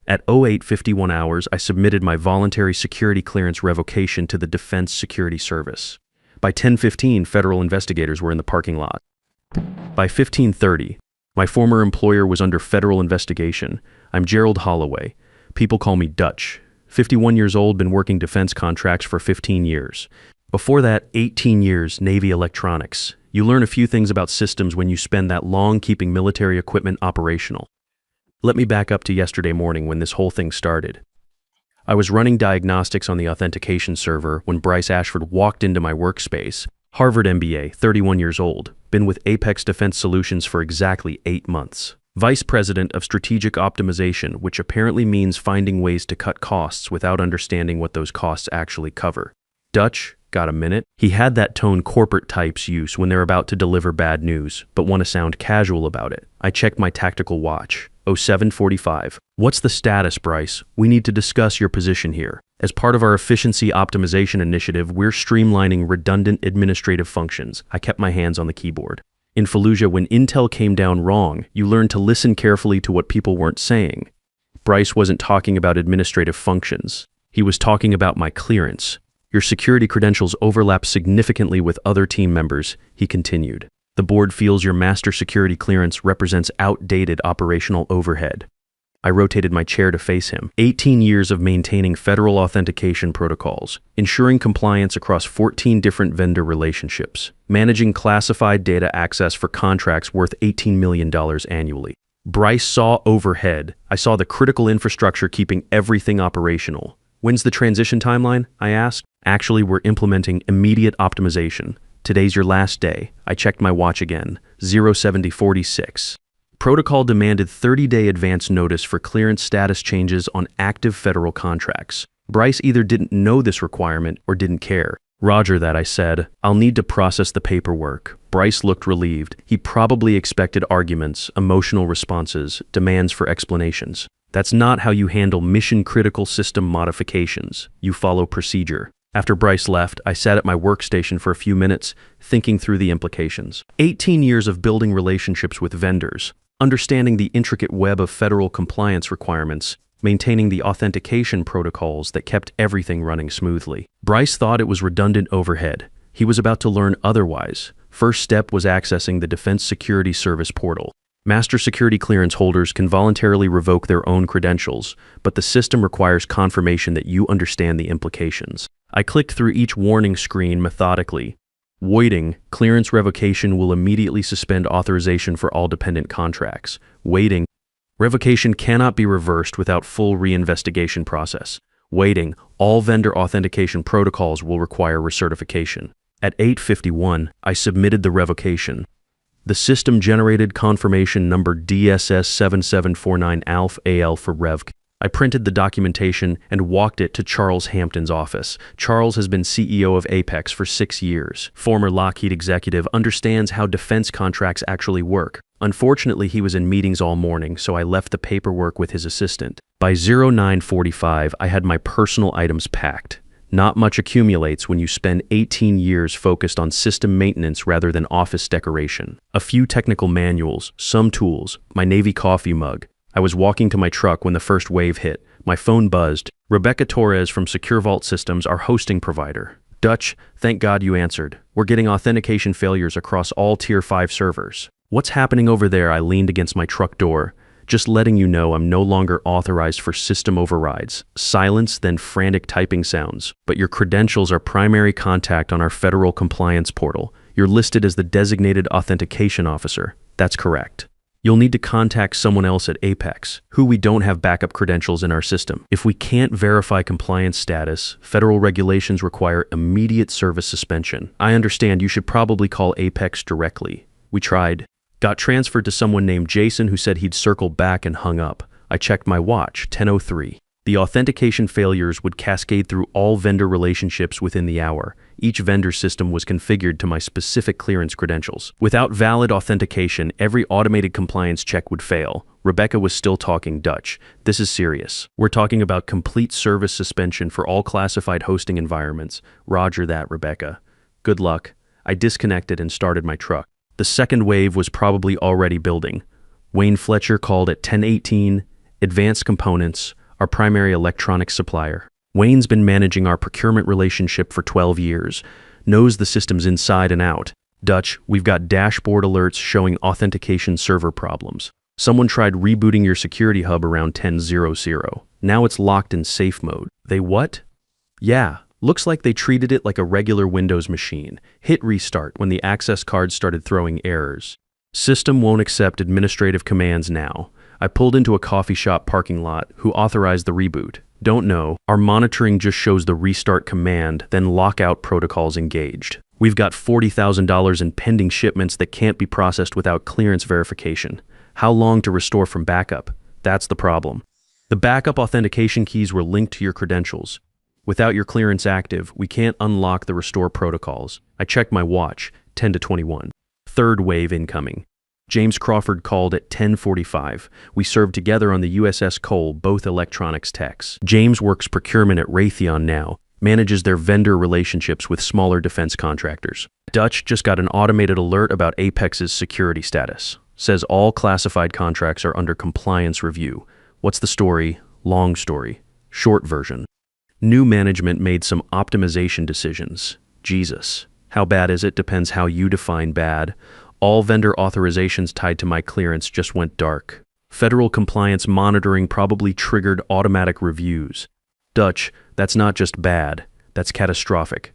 At 08:51 hours, I submitted my voluntary security clearance revocation to the Defense Security Service. By 10:15, federal investigators were in the parking lot. By 15:30, my former employer was under federal investigation. I'm Gerald Holloway. People call me Dutch. 51 years old, been working defense contracts for 15 years. Before that, 18 years, Navy electronics. You learn a few things about systems when you spend that long keeping military equipment operational. Let me back up to yesterday morning when this whole thing started. I was running diagnostics on the authentication server when Bryce Ashford walked into my workspace. Harvard MBA, 31 years old, been with Apex Defense Solutions for exactly 8 months. Vice President of Strategic Optimization, which apparently means finding ways to cut costs without understanding what those costs actually cover. Dutch, got a minute? He had that tone corporate types use when they're about to deliver bad news, but want to sound casual about it. I checked my tactical watch. 07:45. What's the status, Bryce? We need to discuss your position here. As part of our efficiency optimization initiative, we're streamlining redundant administrative functions. I kept my hands on the keyboard. In Fallujah, when intel came down wrong, you learned to listen carefully to what people weren't saying. Bryce wasn't talking about administrative functions. He was talking about my clearance. Your security credentials overlap significantly with other team members, he continued. The board feels your master security clearance represents outdated operational overhead. I rotated my chair to face him. 18 years of maintaining federal authentication protocols, ensuring compliance across 14 different vendor relationships, managing classified data access for contracts worth $18 million annually. Bryce saw overhead. I saw the critical infrastructure keeping everything operational. When's the transition timeline? I asked. Actually, we're implementing immediate optimization. Today's your last day. I checked my watch again. 07:46. Protocol demanded 30-day advance notice for clearance status changes on active federal contracts. Bryce either didn't know this requirement or didn't care. Roger that, I said. I'll need to process the paperwork. Bryce looked relieved. He probably expected arguments, emotional responses, demands for explanations. That's not how you handle mission-critical system modifications. You follow procedure. After Bryce left, I sat at my workstation for a few minutes, thinking through the implications. 18 years of building relationships with vendors, understanding the intricate web of federal compliance requirements, maintaining the authentication protocols that kept everything running smoothly. Bryce thought it was redundant overhead. He was about to learn otherwise. First step was accessing the Defense Security Service portal. Master security clearance holders can voluntarily revoke their own credentials, but the system requires confirmation that you understand the implications. I clicked through each warning screen methodically. Waiting, clearance revocation will immediately suspend authorization for all dependent contracts. Waiting, revocation cannot be reversed without full reinvestigation process. Waiting, all vendor authentication protocols will require recertification. At 8:51, I submitted the revocation. The system generated confirmation number DSS7749 ALF AL for REVC. I printed the documentation and walked it to Charles Hampton's office. Charles has been CEO of Apex for 6 years. Former Lockheed executive, understands how defense contracts actually work. Unfortunately, he was in meetings all morning, so I left the paperwork with his assistant. By 09:45, I had my personal items packed. Not much accumulates when you spend 18 years focused on system maintenance rather than office decoration. A few technical manuals, some tools, my Navy coffee mug. I was walking to my truck when the first wave hit. My phone buzzed. Rebecca Torres from Secure Vault Systems, our hosting provider. Dutch, thank God you answered. We're getting authentication failures across all Tier 5 servers. What's happening over there? I leaned against my truck door. Just letting you know I'm no longer authorized for system overrides. Silence, then frantic typing sounds. But your credentials are primary contact on our federal compliance portal. You're listed as the designated authentication officer. That's correct. You'll need to contact someone else at Apex, who we don't have backup credentials in our system. If we can't verify compliance status, federal regulations require immediate service suspension. I understand you should probably call Apex directly. We tried. Got transferred to someone named Jason who said he'd circle back and hung up. I checked my watch, 10:03. The authentication failures would cascade through all vendor relationships within the hour. Each vendor system was configured to my specific clearance credentials. Without valid authentication, every automated compliance check would fail. Rebecca was still talking Dutch. This is serious. We're talking about complete service suspension for all classified hosting environments. Roger that, Rebecca. Good luck. I disconnected and started my truck. The second wave was probably already building. Wayne Fletcher called at 10:18, Advanced Components, our primary electronics supplier. Wayne's been managing our procurement relationship for 12 years, knows the systems inside and out. Dutch, we've got dashboard alerts showing authentication server problems. Someone tried rebooting your security hub around 10:00. Now it's locked in safe mode. They what? Yeah, looks like they treated it like a regular Windows machine. Hit restart when the access card started throwing errors. System won't accept administrative commands now. I pulled into a coffee shop parking lot. Who authorized the reboot? Don't know. Our monitoring just shows the restart command, then lockout protocols engaged. We've got $40,000 in pending shipments that can't be processed without clearance verification. How long to restore from backup? That's the problem. The backup authentication keys were linked to your credentials. Without your clearance active, we can't unlock the restore protocols. I checked my watch, 10 to 21. Third wave incoming. James Crawford called at 10:45. We served together on the USS Cole, both electronics techs. James works procurement at Raytheon now, manages their vendor relationships with smaller defense contractors. Dutch just got an automated alert about Apex's security status. Says all classified contracts are under compliance review. What's the story? Long story. Short version. New management made some optimization decisions. Jesus. How bad is it? Depends how you define bad. All vendor authorizations tied to my clearance just went dark. Federal compliance monitoring probably triggered automatic reviews. Dutch, that's not just bad, that's catastrophic.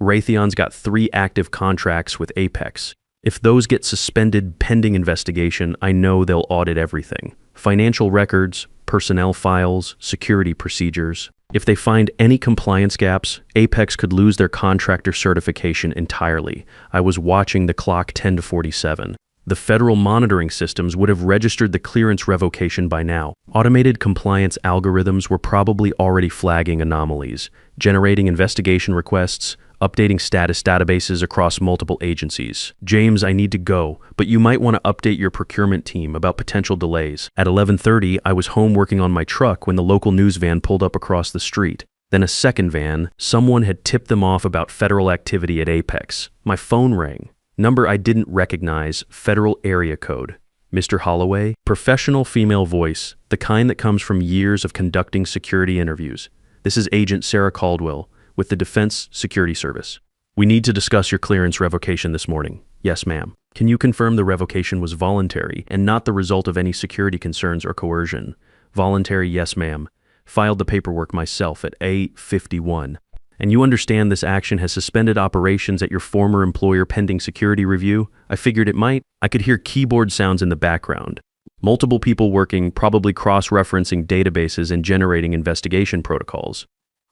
Raytheon's got 3 active contracts with Apex. If those get suspended pending investigation, I know they'll audit everything. Financial records, personnel files, security procedures. If they find any compliance gaps, Apex could lose their contractor certification entirely. I was watching the clock 10 to 47. The federal monitoring systems would have registered the clearance revocation by now. Automated compliance algorithms were probably already flagging anomalies, generating investigation requests, updating status databases across multiple agencies. James, I need to go, but you might want to update your procurement team about potential delays. At 11:30, I was home working on my truck when the local news van pulled up across the street. Then a second van. Someone had tipped them off about federal activity at Apex. My phone rang. Number I didn't recognize, federal area code. Mr. Holloway, professional female voice, the kind that comes from years of conducting security interviews. This is Agent Sarah Caldwell with the Defense Security Service. We need to discuss your clearance revocation this morning. Yes, ma'am. Can you confirm the revocation was voluntary and not the result of any security concerns or coercion? Voluntary, yes, ma'am. Filed the paperwork myself at 8:51. And you understand this action has suspended operations at your former employer pending security review? I figured it might. I could hear keyboard sounds in the background. Multiple people working, probably cross-referencing databases and generating investigation protocols.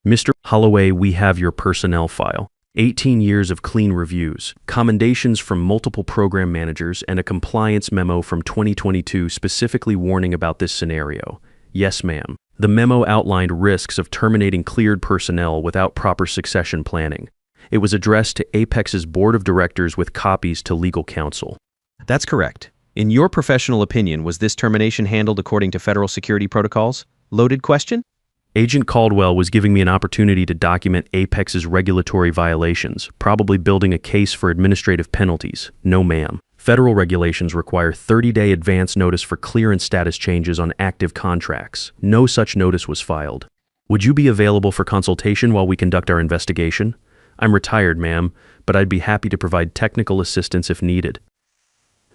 Mr. Holloway, we have your personnel file. 18 years of clean reviews, commendations from multiple program managers, and a compliance memo from 2022 specifically warning about this scenario. Yes, ma'am. The memo outlined risks of terminating cleared personnel without proper succession planning. It was addressed to Apex's board of directors with copies to legal counsel. That's correct. In your professional opinion, was this termination handled according to federal security protocols? Loaded question? Agent Caldwell was giving me an opportunity to document Apex's regulatory violations, probably building a case for administrative penalties. No, ma'am. Federal regulations require 30-day advance notice for clearance status changes on active contracts. No such notice was filed. Would you be available for consultation while we conduct our investigation? I'm retired, ma'am, but I'd be happy to provide technical assistance if needed.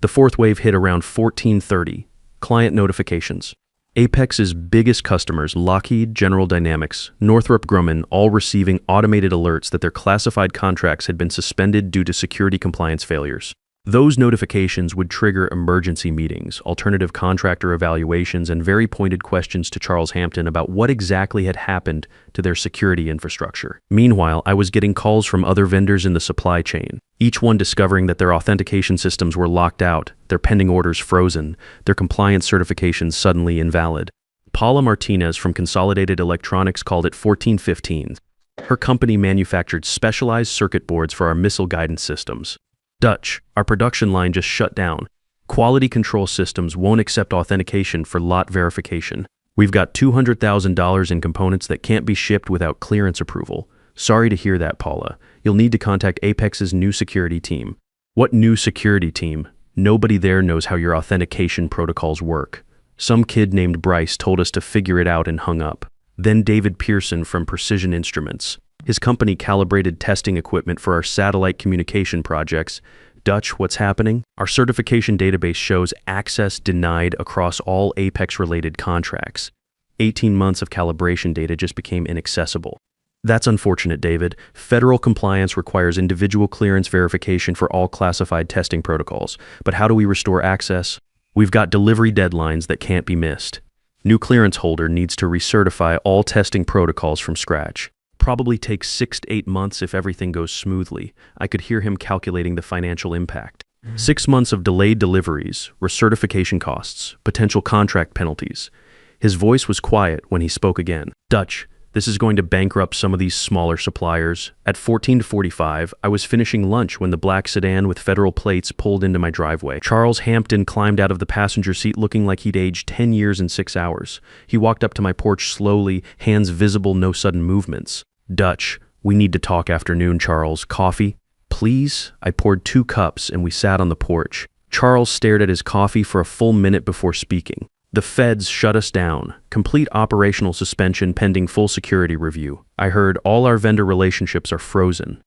The fourth wave hit around 14:30. Client notifications. Apex's biggest customers, Lockheed, General Dynamics, Northrop Grumman, all receiving automated alerts that their classified contracts had been suspended due to security compliance failures. Those notifications would trigger emergency meetings, alternative contractor evaluations, and very pointed questions to Charles Hampton about what exactly had happened to their security infrastructure. Meanwhile, I was getting calls from other vendors in the supply chain, each one discovering that their authentication systems were locked out, their pending orders frozen, their compliance certifications suddenly invalid. Paula Martinez from Consolidated Electronics called it 1415. Her company manufactured specialized circuit boards for our missile guidance systems. Dutch, our production line just shut down. Quality control systems won't accept authentication for lot verification. We've got $200,000 in components that can't be shipped without clearance approval. Sorry to hear that, Paula. You'll need to contact Apex's new security team. What new security team? Nobody there knows how your authentication protocols work. Some kid named Bryce told us to figure it out and hung up. Then David Pearson from Precision Instruments. His company calibrated testing equipment for our satellite communication projects. Dutch, what's happening? Our certification database shows access denied across all Apex-related contracts. 18 months of calibration data just became inaccessible. That's unfortunate, David. Federal compliance requires individual clearance verification for all classified testing protocols. But how do we restore access? We've got delivery deadlines that can't be missed. New clearance holder needs to recertify all testing protocols from scratch. Probably takes 6 to 8 months if everything goes smoothly. I could hear him calculating the financial impact. 6 months of delayed deliveries, recertification costs, potential contract penalties. His voice was quiet when he spoke again. Dutch, this is going to bankrupt some of these smaller suppliers. At 14:45, I was finishing lunch when the black sedan with federal plates pulled into my driveway. Charles Hampton climbed out of the passenger seat looking like he'd aged 10 years in 6 hours. He walked up to my porch slowly, hands visible, no sudden movements. Dutch, we need to talk afternoon, Charles. Coffee? Please? I poured 2 cups and we sat on the porch. Charles stared at his coffee for a full minute before speaking. The feds shut us down. Complete operational suspension pending full security review. I heard all our vendor relationships are frozen.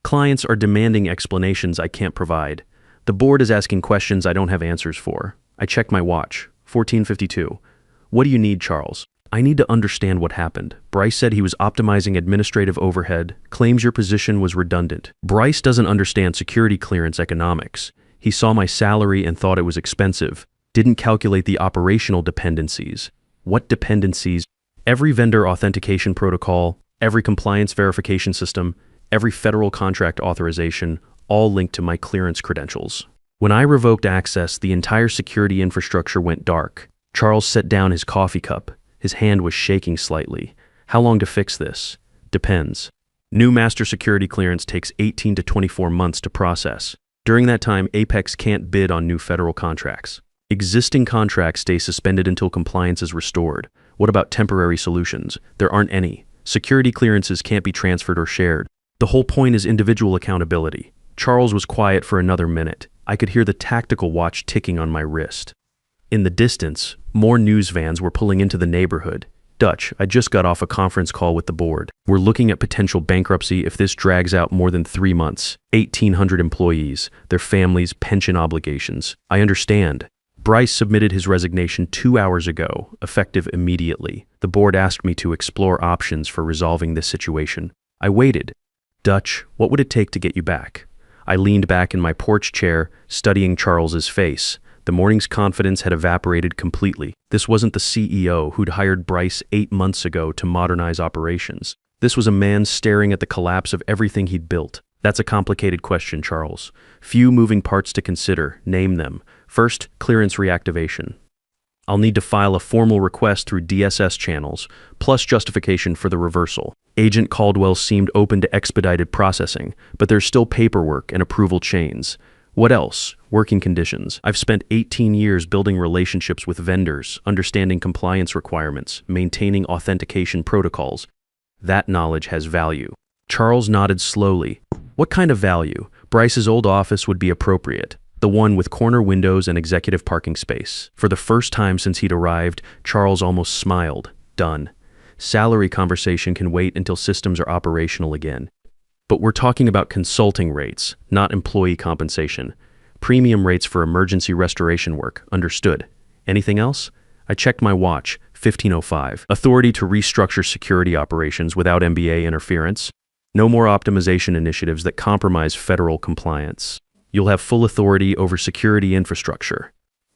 Clients are demanding explanations I can't provide. The board is asking questions I don't have answers for. I checked my watch. 14:52. What do you need, Charles? I need to understand what happened. Bryce said he was optimizing administrative overhead, claims your position was redundant. Bryce doesn't understand security clearance economics. He saw my salary and thought it was expensive. Didn't calculate the operational dependencies. What dependencies? Every vendor authentication protocol, every compliance verification system, every federal contract authorization, all linked to my clearance credentials. When I revoked access, the entire security infrastructure went dark. Charles set down his coffee cup. His hand was shaking slightly. How long to fix this? Depends. New master security clearance takes 18 to 24 months to process. During that time, Apex can't bid on new federal contracts. Existing contracts stay suspended until compliance is restored. What about temporary solutions? There aren't any. Security clearances can't be transferred or shared. The whole point is individual accountability. Charles was quiet for another minute. I could hear the tactical watch ticking on my wrist. In the distance, more news vans were pulling into the neighborhood. Dutch, I just got off a conference call with the board. We're looking at potential bankruptcy if this drags out more than 3 months. 1,800 employees, their families, pension obligations. I understand. Bryce submitted his resignation 2 hours ago, effective immediately. The board asked me to explore options for resolving this situation. I waited. Dutch, what would it take to get you back? I leaned back in my porch chair, studying Charles's face. The morning's confidence had evaporated completely. This wasn't the CEO who'd hired Bryce 8 months ago to modernize operations. This was a man staring at the collapse of everything he'd built. That's a complicated question, Charles. Few moving parts to consider. Name them. First, clearance reactivation. I'll need to file a formal request through DSS channels, plus justification for the reversal. Agent Caldwell seemed open to expedited processing, but there's still paperwork and approval chains. What else? Working conditions. I've spent 18 years building relationships with vendors, understanding compliance requirements, maintaining authentication protocols. That knowledge has value. Charles nodded slowly. What kind of value? Bryce's old office would be appropriate. The one with corner windows and executive parking space. For the first time since he'd arrived, Charles almost smiled. Done. Salary conversation can wait until systems are operational again. But we're talking about consulting rates, not employee compensation. Premium rates for emergency restoration work, understood. Anything else? I checked my watch, 15:05. Authority to restructure security operations without MBA interference. No more optimization initiatives that compromise federal compliance. You'll have full authority over security infrastructure.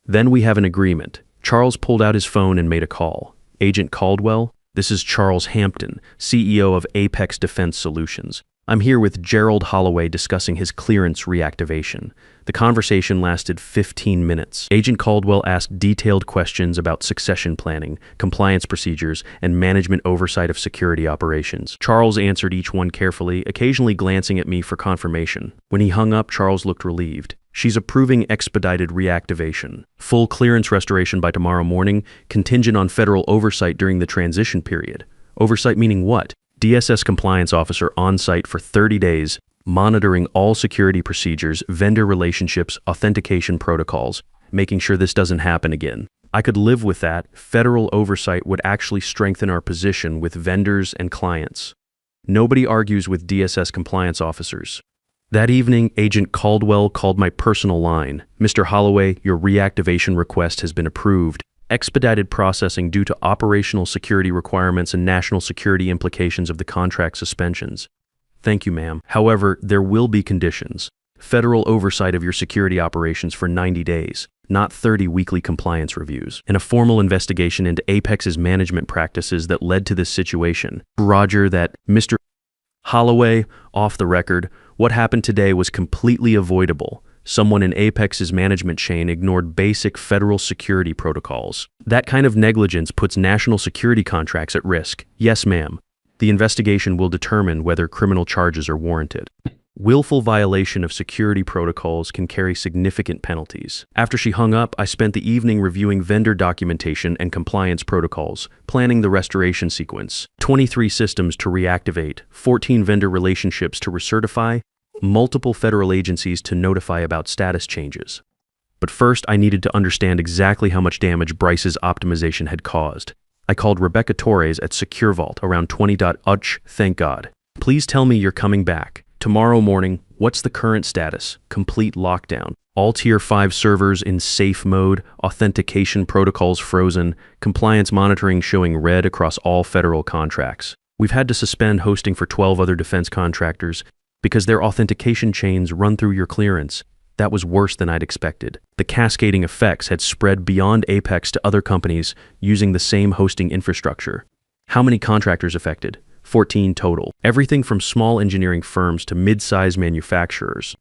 Then we have an agreement. Charles pulled out his phone and made a call. Agent Caldwell, this is Charles Hampton, CEO of Apex Defense Solutions. I'm here with Gerald Holloway discussing his clearance reactivation. The conversation lasted 15 minutes. Agent Caldwell asked detailed questions about succession planning, compliance procedures, and management oversight of security operations. Charles answered each one carefully, occasionally glancing at me for confirmation. When he hung up, Charles looked relieved. She's approving expedited reactivation. Full clearance restoration by tomorrow morning, contingent on federal oversight during the transition period. Oversight meaning what? DSS compliance officer on site for 30 days, monitoring all security procedures, vendor relationships, authentication protocols, making sure this doesn't happen again. I could live with that. Federal oversight would actually strengthen our position with vendors and clients. Nobody argues with DSS compliance officers. That evening, Agent Caldwell called my personal line. Mr. Holloway, your reactivation request has been approved. Expedited processing due to operational security requirements and national security implications of the contract suspensions. Thank you, ma'am. However, there will be conditions. Federal oversight of your security operations for 90 days, not 30 weekly compliance reviews, and a formal investigation into Apex's management practices that led to this situation. Roger that. Mr. Holloway, off the record, what happened today was completely avoidable. Someone in Apex's management chain ignored basic federal security protocols. That kind of negligence puts national security contracts at risk. Yes, ma'am. The investigation will determine whether criminal charges are warranted. Willful violation of security protocols can carry significant penalties. After she hung up, I spent the evening reviewing vendor documentation and compliance protocols, planning the restoration sequence. 23 systems to reactivate, 14 vendor relationships to recertify, multiple federal agencies to notify about status changes. But first, I needed to understand exactly how much damage Bryce's optimization had caused. I called Rebecca Torres at Secure Vault around 20:00. Thank God. Please tell me you're coming back. Tomorrow morning, what's the current status? Complete lockdown. All Tier 5 servers in safe mode, authentication protocols frozen, compliance monitoring showing red across all federal contracts. We've had to suspend hosting for 12 other defense contractors because their authentication chains run through your clearance. That was worse than I'd expected. The cascading effects had spread beyond Apex to other companies using the same hosting infrastructure. How many contractors affected? 14 total. Everything from small engineering firms to mid-size manufacturers.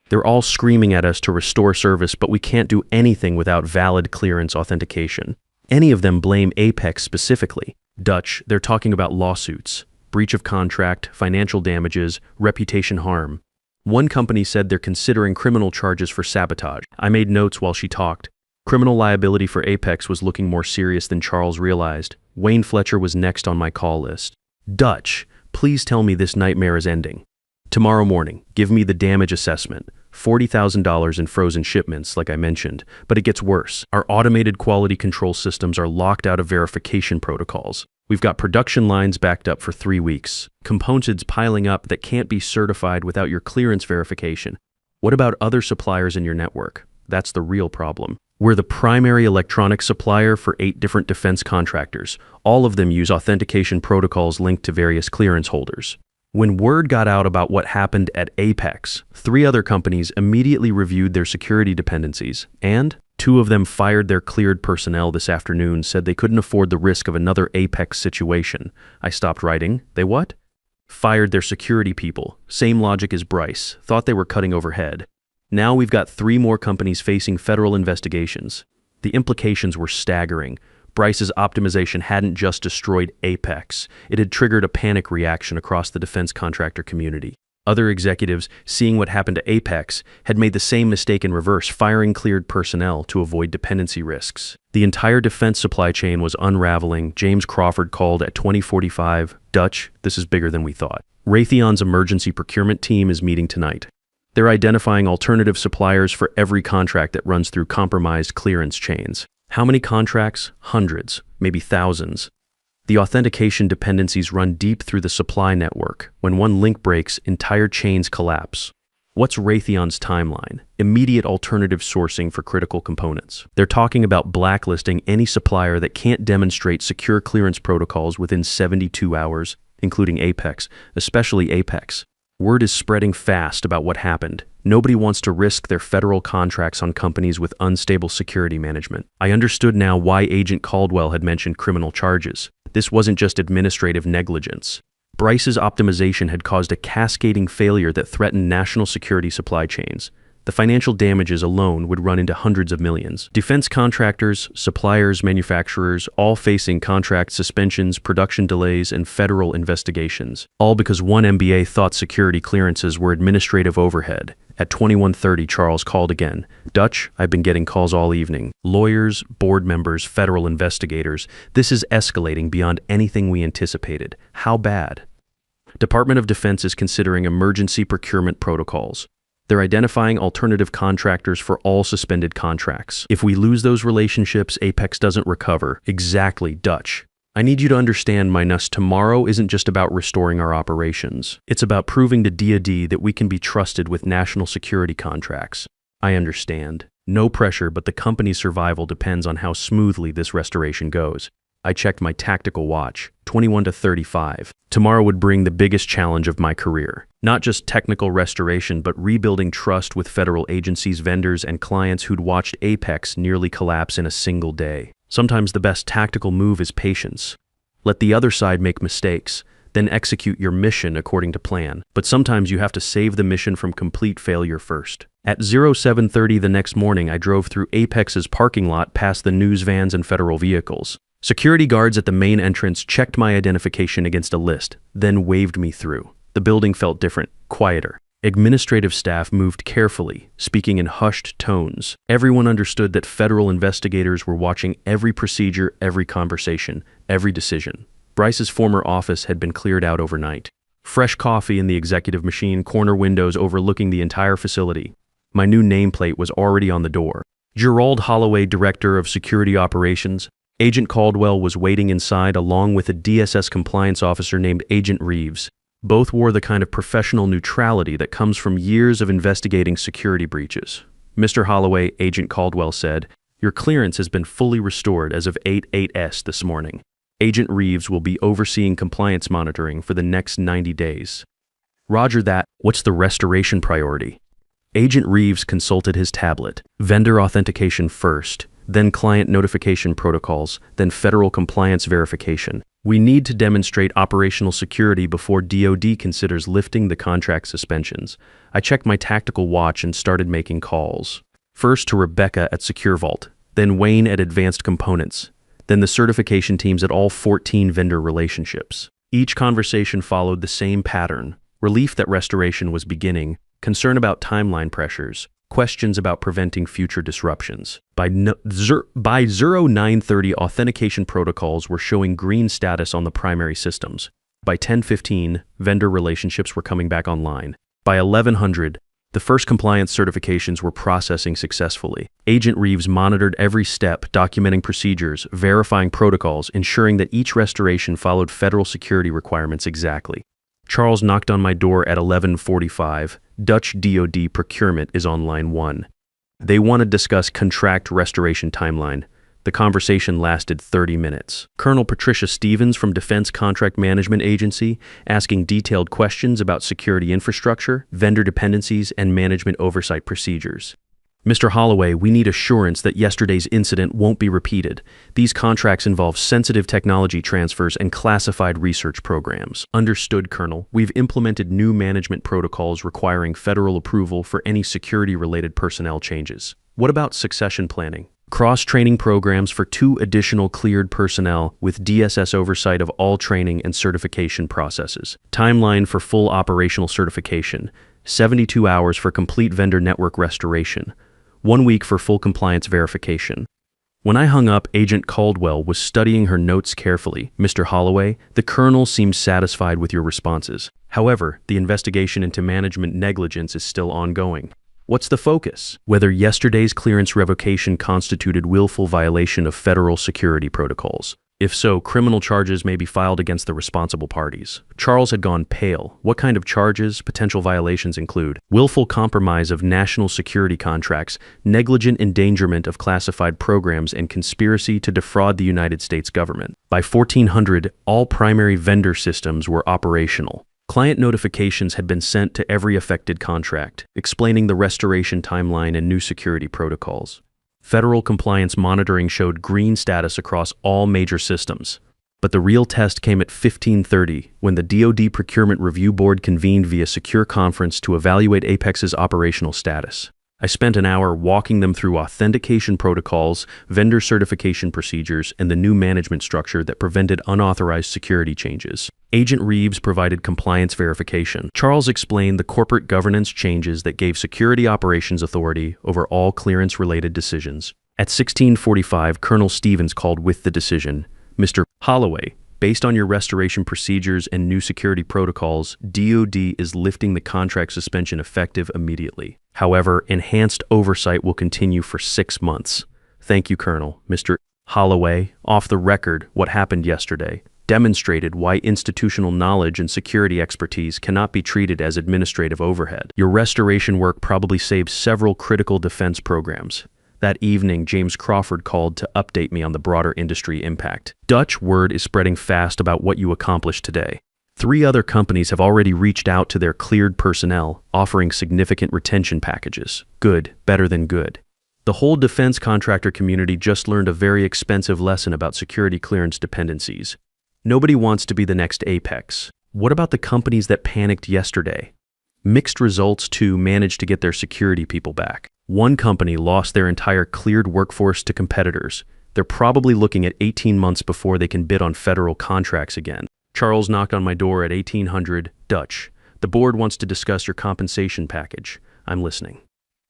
They're all screaming at us to restore service, but we can't do anything without valid clearance authentication. Any of them blame Apex specifically. Dutch, they're talking about lawsuits, breach of contract, financial damages, reputation harm. One company said they're considering criminal charges for sabotage. I made notes while she talked. Criminal liability for Apex was looking more serious than Charles realized. Wayne Fletcher was next on my call list. Dutch, please tell me this nightmare is ending. Tomorrow morning, give me the damage assessment. $40,000 in frozen shipments, like I mentioned, but it gets worse. Our automated quality control systems are locked out of verification protocols. We've got production lines backed up for 3 weeks. Components piling up that can't be certified without your clearance verification. What about other suppliers in your network? That's the real problem. We're the primary electronic supplier for 8 different defense contractors. All of them use authentication protocols linked to various clearance holders. When word got out about what happened at Apex, 3 other companies immediately reviewed their security dependencies, and 2 of them fired their cleared personnel this afternoon, said they couldn't afford the risk of another Apex situation. I stopped writing. They what? Fired their security people. Same logic as Bryce. Thought they were cutting overhead. Now we've got 3 more companies facing federal investigations. The implications were staggering. Bryce's optimization hadn't just destroyed Apex. It had triggered a panic reaction across the defense contractor community. Other executives, seeing what happened to Apex, had made the same mistake in reverse, firing cleared personnel to avoid dependency risks. The entire defense supply chain was unraveling. James Crawford called at 20:45. Dutch, this is bigger than we thought. Raytheon's emergency procurement team is meeting tonight. They're identifying alternative suppliers for every contract that runs through compromised clearance chains. How many contracts? Hundreds, maybe thousands. The authentication dependencies run deep through the supply network. When one link breaks, entire chains collapse. What's Raytheon's timeline? Immediate alternative sourcing for critical components. They're talking about blacklisting any supplier that can't demonstrate secure clearance protocols within 72 hours, including Apex, especially Apex. Word is spreading fast about what happened. Nobody wants to risk their federal contracts on companies with unstable security management. I understood now why Agent Caldwell had mentioned criminal charges. This wasn't just administrative negligence. Bryce's optimization had caused a cascading failure that threatened national security supply chains. The financial damages alone would run into hundreds of millions. Defense contractors, suppliers, manufacturers, all facing contract suspensions, production delays, and federal investigations. All because one MBA thought security clearances were administrative overhead. At 21:30, Charles called again. Dutch, I've been getting calls all evening. Lawyers, board members, federal investigators. This is escalating beyond anything we anticipated. How bad? Department of Defense is considering emergency procurement protocols. They're identifying alternative contractors for all suspended contracts. If we lose those relationships, Apex doesn't recover. Exactly, Dutch. I need you to understand, Minus, tomorrow isn't just about restoring our operations. It's about proving to DoD that we can be trusted with national security contracts. I understand. No pressure, but the company's survival depends on how smoothly this restoration goes. I checked my tactical watch, 21 to 35. Tomorrow would bring the biggest challenge of my career. Not just technical restoration, but rebuilding trust with federal agencies, vendors, and clients who'd watched Apex nearly collapse in a single day. Sometimes the best tactical move is patience. Let the other side make mistakes, then execute your mission according to plan. But sometimes you have to save the mission from complete failure first. At 0730 the next morning, I drove through Apex's parking lot past the news vans and federal vehicles. Security guards at the main entrance checked my identification against a list, then waved me through. The building felt different, quieter. Administrative staff moved carefully, speaking in hushed tones. Everyone understood that federal investigators were watching every procedure, every conversation, every decision. Bryce's former office had been cleared out overnight. Fresh coffee in the executive machine, corner windows overlooking the entire facility. My new nameplate was already on the door. Gerald Holloway, Director of Security Operations. Agent Caldwell was waiting inside along with a DSS compliance officer named Agent Reeves. Both wore the kind of professional neutrality that comes from years of investigating security breaches. Mr. Holloway, Agent Caldwell said, "Your clearance has been fully restored as of 8/8s this morning. Agent Reeves will be overseeing compliance monitoring for the next 90 days. Roger that. What's the restoration priority? Agent Reeves consulted his tablet. Vendor authentication first, then client notification protocols, then federal compliance verification. We need to demonstrate operational security before DoD considers lifting the contract suspensions. I checked my tactical watch and started making calls. First to Rebecca at Secure Vault, then Wayne at Advanced Components, then the certification teams at all 14 vendor relationships. Each conversation followed the same pattern: relief that restoration was beginning, concern about timeline pressures, questions about preventing future disruptions. By 0930, authentication protocols were showing green status on the primary systems. By 1015, vendor relationships were coming back online. By 1100, the first compliance certifications were processing successfully. Agent Reeves monitored every step, documenting procedures, verifying protocols, ensuring that each restoration followed federal security requirements exactly. Charles knocked on my door at 11:45. Dutch DoD procurement is on line 1. They want to discuss contract restoration timeline. The conversation lasted 30 minutes. Colonel Patricia Stevens from Defense Contract Management Agency asking detailed questions about security infrastructure, vendor dependencies, and management oversight procedures. Mr. Holloway, we need assurance that yesterday's incident won't be repeated. These contracts involve sensitive technology transfers and classified research programs. Understood, Colonel. We've implemented new management protocols requiring federal approval for any security-related personnel changes. What about succession planning? Cross-training programs for 2 additional cleared personnel with DSS oversight of all training and certification processes. Timeline for full operational certification: 72 hours for complete vendor network restoration. 1 week for full compliance verification. When I hung up, Agent Caldwell was studying her notes carefully. Mr. Holloway, the Colonel seems satisfied with your responses. However, the investigation into management negligence is still ongoing. What's the focus? Whether yesterday's clearance revocation constituted willful violation of federal security protocols. If so, criminal charges may be filed against the responsible parties. Charles had gone pale. What kind of charges? Potential violations include willful compromise of national security contracts, negligent endangerment of classified programs, and conspiracy to defraud the United States government. By 1400, all primary vendor systems were operational. Client notifications had been sent to every affected contract, explaining the restoration timeline and new security protocols. Federal compliance monitoring showed green status across all major systems. But the real test came at 1530, when the DoD Procurement Review Board convened via secure conference to evaluate Apex's operational status. I spent an hour walking them through authentication protocols, vendor certification procedures, and the new management structure that prevented unauthorized security changes. Agent Reeves provided compliance verification. Charles explained the corporate governance changes that gave security operations authority over all clearance-related decisions. At 1645, Colonel Stevens called with the decision. Mr. Holloway, Based on your restoration procedures and new security protocols, DoD is lifting the contract suspension effective immediately. However, enhanced oversight will continue for 6 months. Thank you, Colonel. Mr. Holloway, off the record, what happened yesterday demonstrated why institutional knowledge and security expertise cannot be treated as administrative overhead. Your restoration work probably saved several critical defense programs. That evening, James Crawford called to update me on the broader industry impact. Dutch word is spreading fast about what you accomplished today. 3 other companies have already reached out to their cleared personnel, offering significant retention packages. Good, better than good. The whole defense contractor community just learned a very expensive lesson about security clearance dependencies. Nobody wants to be the next Apex. What about the companies that panicked yesterday? Mixed results too managed to get their security people back. One company lost their entire cleared workforce to competitors. They're probably looking at 18 months before they can bid on federal contracts again. Charles knocked on my door at 1800 Dutch. The board wants to discuss your compensation package. I'm listening.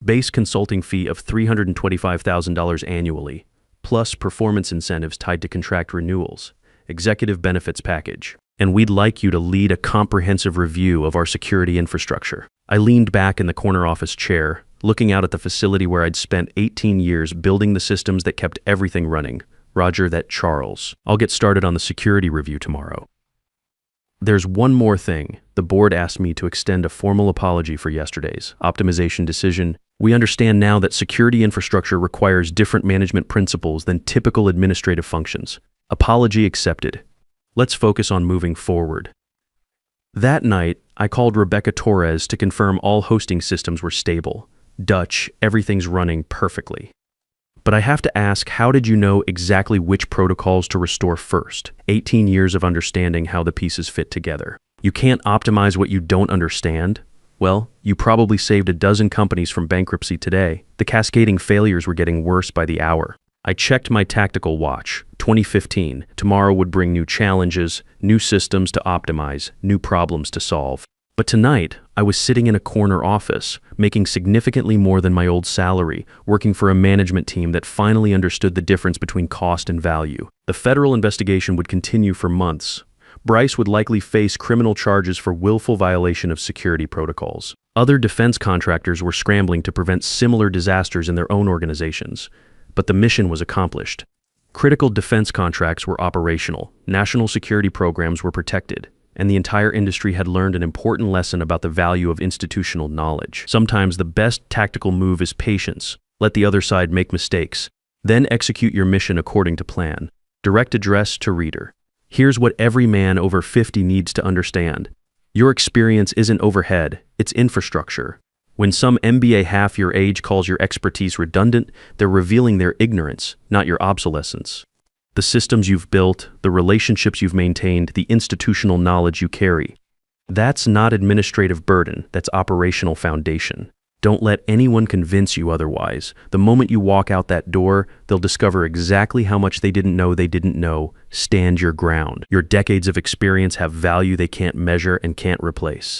Base consulting fee of $325,000 annually, plus performance incentives tied to contract renewals. Executive benefits package. And we'd like you to lead a comprehensive review of our security infrastructure. I leaned back in the corner office chair, looking out at the facility where I'd spent 18 years building the systems that kept everything running. Roger that, Charles. I'll get started on the security review tomorrow. There's one more thing. The board asked me to extend a formal apology for yesterday's optimization decision. We understand now that security infrastructure requires different management principles than typical administrative functions. Apology accepted. Let's focus on moving forward. That night, I called Rebecca Torres to confirm all hosting systems were stable. Dutch, everything's running perfectly. But I have to ask, how did you know exactly which protocols to restore first? 18 years of understanding how the pieces fit together. You can't optimize what you don't understand. Well, you probably saved a dozen companies from bankruptcy today. The cascading failures were getting worse by the hour. I checked my tactical watch. 2015. Tomorrow would bring new challenges, new systems to optimize, new problems to solve. But tonight, I was sitting in a corner office, making significantly more than my old salary, working for a management team that finally understood the difference between cost and value. The federal investigation would continue for months. Bryce would likely face criminal charges for willful violation of security protocols. Other defense contractors were scrambling to prevent similar disasters in their own organizations. But the mission was accomplished. Critical defense contracts were operational, national security programs were protected, and the entire industry had learned an important lesson about the value of institutional knowledge. Sometimes the best tactical move is patience. Let the other side make mistakes. Then execute your mission according to plan. Direct address to reader. Here's what every man over 50 needs to understand. Your experience isn't overhead, it's infrastructure. When some MBA half your age calls your expertise redundant, they're revealing their ignorance, not your obsolescence. The systems you've built, the relationships you've maintained, the institutional knowledge you carry. That's not administrative burden, that's operational foundation. Don't let anyone convince you otherwise. The moment you walk out that door, they'll discover exactly how much they didn't know. Stand your ground. Your decades of experience have value they can't measure and can't replace.